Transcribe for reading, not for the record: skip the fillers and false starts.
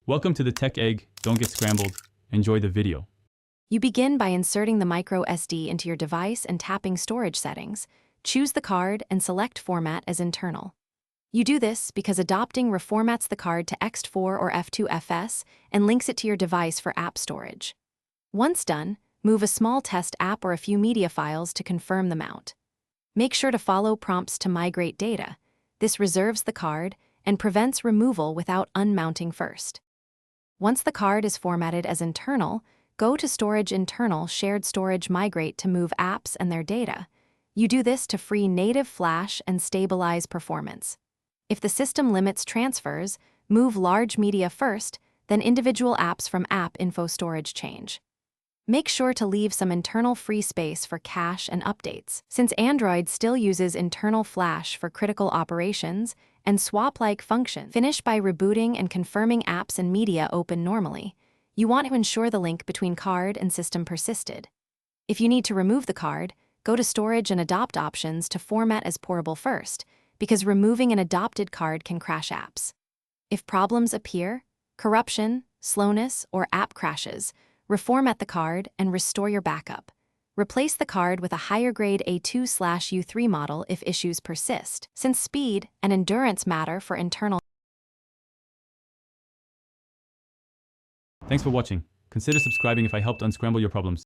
Welcome to the Tech Egg. Don't get scrambled. Enjoy the video. You begin by inserting the micro SD into your device and tapping Storage Settings. Choose the card and select Format as internal. You do this because adopting reformats the card to ext4 or F2FS and links it to your device for app storage. Once done, move a small test app or a few media files to confirm the mount. Make sure to follow prompts to migrate data. This reserves the card and prevents removal without unmounting first. Once the card is formatted as internal, go to Storage Internal Shared Storage Migrate to move apps and their data. You do this to free native flash and stabilize performance. If the system limits transfers, move large media first, then individual apps from App Info Storage change. Make sure to leave some internal free space for cache and updates. Since Android still uses internal flash for critical operations and swap-like functions, finish by rebooting and confirming apps and media open normally. You want to ensure the link between card and system persisted. If you need to remove the card, go to Storage and Adopt options to format as portable first, because removing an adopted card can crash apps. If problems appear, corruption, slowness, or app crashes, reformat the card and restore your backup. Replace the card with a higher-grade A2/U3 model if issues persist, since speed and endurance matter for internal. Thanks for watching. Consider subscribing if I helped unscramble your problems.